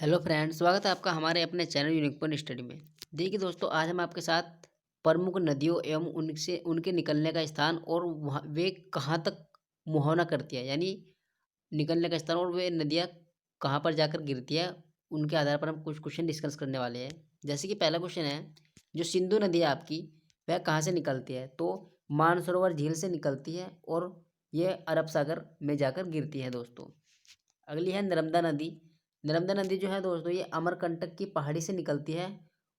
Hello friends, स्वागत है आपका हमारे अपने चैनल यूनिकॉर्न स्टडी में। देखिए दोस्तों, आज हम आपके साथ प्रमुख नदियों एवं उनसे उनके निकलने का स्थान और वहाँ वे कहाँ तक मुहाना करती है, यानी निकलने का स्थान और वे नदियाँ कहाँ पर जाकर गिरती है, उनके आधार पर हम कुछ क्वेश्चन डिस्कस करने वाले हैं। जैसे कि पहला क्वेश्चन है, जो सिंधु नदी है आपकी, वह कहाँ से निकलती है? तो मानसरोवर झील से निकलती है और ये अरब सागर में जाकर गिरती है दोस्तों। अगली है नर्मदा नदी। नर्मदा नदी जो है दोस्तों, ये अमरकंटक की पहाड़ी से निकलती है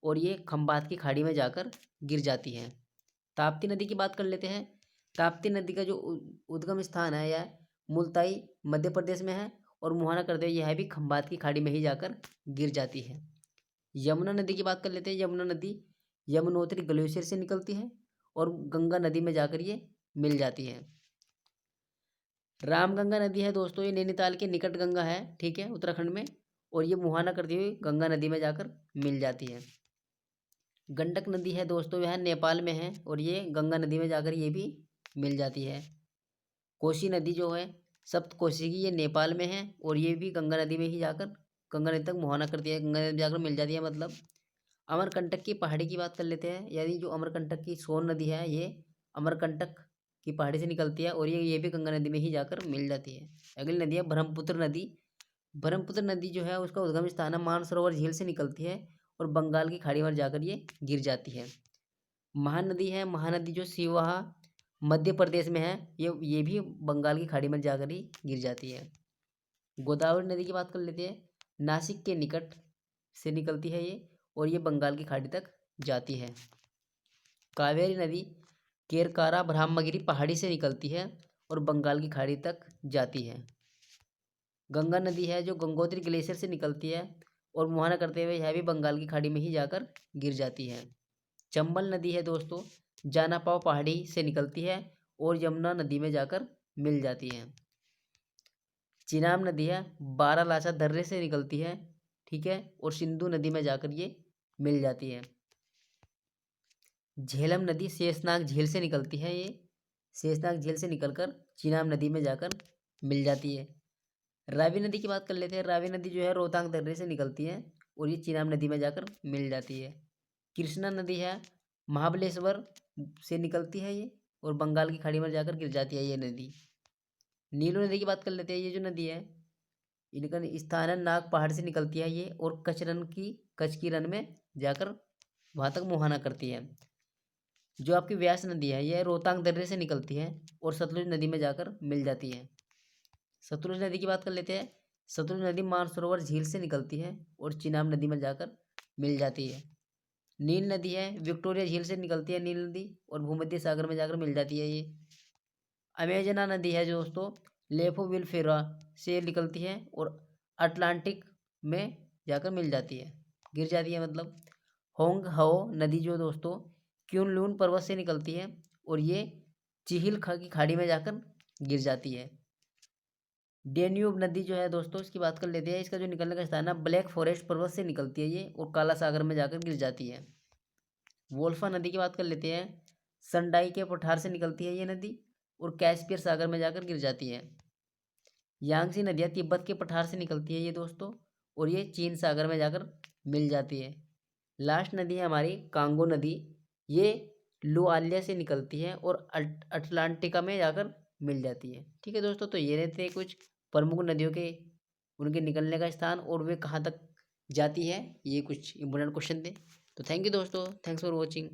और ये खंबात की खाड़ी में जाकर गिर जाती है। ताप्ती नदी की बात कर लेते हैं। ताप्ती नदी का जो उद्गम स्थान है यह मुल्ताई मध्य प्रदेश में है और मुहाना करते हुए यह भी खंबात की खाड़ी में ही जाकर गिर जाती है। यमुना नदी की बात कर लेते हैं। यमुना नदी यमुनोत्री ग्लेशियर से निकलती है और गंगा नदी में जाकर ये मिल जाती है। रामगंगा नदी है दोस्तों, ये नैनीताल के निकट गंगा है, ठीक है, उत्तराखंड में, और ये मुहाना करती हुई गंगा नदी में जाकर मिल जाती है। गंडक नदी है दोस्तों, यह नेपाल में है और ये गंगा नदी में जाकर ये भी मिल जाती है। कोसी नदी जो है सप्तकोशी की, ये नेपाल में है और ये भी गंगा नदी में ही जाकर गंगा नदी तक मुहाना करती है, गंगा नदी में जाकर मिल जाती है। मतलब अमरकंटक की पहाड़ी की बात कर लेते हैं, यानी जो अमरकंटक की सोन नदी है ये अमरकंटक की पहाड़ी से निकलती है और ये भी गंगा नदी में ही जाकर मिल जाती है। अगली नदी है ब्रह्मपुत्र नदी। ब्रह्मपुत्र नदी जो है उसका उद्गम स्थान है मानसरोवर झील से निकलती है और बंगाल की खाड़ी में जाकर ये गिर जाती है। महानदी है, महानदी जो सिवाहा मध्य प्रदेश में है, ये भी बंगाल की खाड़ी में जाकर ही गिर जाती है। गोदावरी नदी की बात कर लेते हैं। नासिक के निकट से निकलती है ये और ये बंगाल की खाड़ी तक जाती है। कावेरी नदी केरकारा ब्रह्मगिरी पहाड़ी से निकलती है और बंगाल की खाड़ी तक जाती है। गंगा नदी है जो गंगोत्री ग्लेशियर से निकलती है और मुहाना करते हुए यह भी बंगाल की खाड़ी में ही जाकर गिर जाती है। चंबल नदी है दोस्तों, जानापाव पहाड़ी से निकलती है और यमुना नदी में जाकर मिल जाती है। चिनाब नदी है, बारालाचा दर्रे से निकलती है, ठीक है, और सिंधु नदी में जाकर ये मिल जाती है। झेलम नदी शेषनाग झील से निकलती है, ये शेषनाग झील से निकलकर चिनाब नदी में जाकर मिल जाती है। रावी नदी की बात कर लेते हैं। रावी नदी जो है रोहतांग दर्रे से निकलती है और ये चिनाब नदी में जाकर मिल जाती है। कृष्णा नदी है, महाबलेश्वर से निकलती है ये और बंगाल की खाड़ी में जाकर गिर जाती है ये नदी। नीलो नदी की बात कर लेते हैं। ये जो नदी है इनका स्थान है नाग पहाड़ से निकलती है ये और कच्छ की रन में जाकर वहाँ तक मुहाना करती है। जो आपकी व्यास नदी है यह रोहतांग दर्रे से निकलती है और सतलुज नदी में जाकर मिल जाती है। सतलुज नदी की बात कर लेते हैं। सतलुज नदी मानसरोवर झील से निकलती है और चिनाब नदी में जाकर मिल जाती है। नील नदी है, विक्टोरिया झील से निकलती है नील नदी और भूमध्य सागर में जाकर मिल जाती है ये। अमेजना नदी है जो दोस्तों लेफो विलफेरा से निकलती है और अटलांटिक में जाकर मिल जाती है, गिर जाती है मतलब। होंग हाओ नदी जो दोस्तों क्यूनलून पर्वत से निकलती है और ये चिहिल की खाड़ी में जाकर गिर जाती है। डेन्यूब नदी जो है दोस्तों इसकी बात कर लेते हैं। इसका जो निकलने का स्थान है ब्लैक फॉरेस्ट पर्वत से निकलती है ये और काला सागर में जाकर गिर जाती है। वोल्फा नदी की बात कर लेते हैं। संडाई के पठार से निकलती है ये नदी और कैस्पियर सागर में जाकर गिर जाती है। यांगसी नदियाँ तिब्बत के पठार से निकलती है ये दोस्तों और ये चीन सागर में जाकर मिल जाती है। लास्ट नदी है हमारी कांगो नदी, ये लुआलिया से निकलती है और अटलांटिका में जाकर मिल जाती है। ठीक है दोस्तों, तो ये रहते कुछ प्रमुख नदियों के उनके निकलने का स्थान और वे कहाँ तक जाती है, ये कुछ इंपॉर्टेंट क्वेश्चन थे। तो थैंक यू दोस्तों, थैंक्स फॉर वॉचिंग।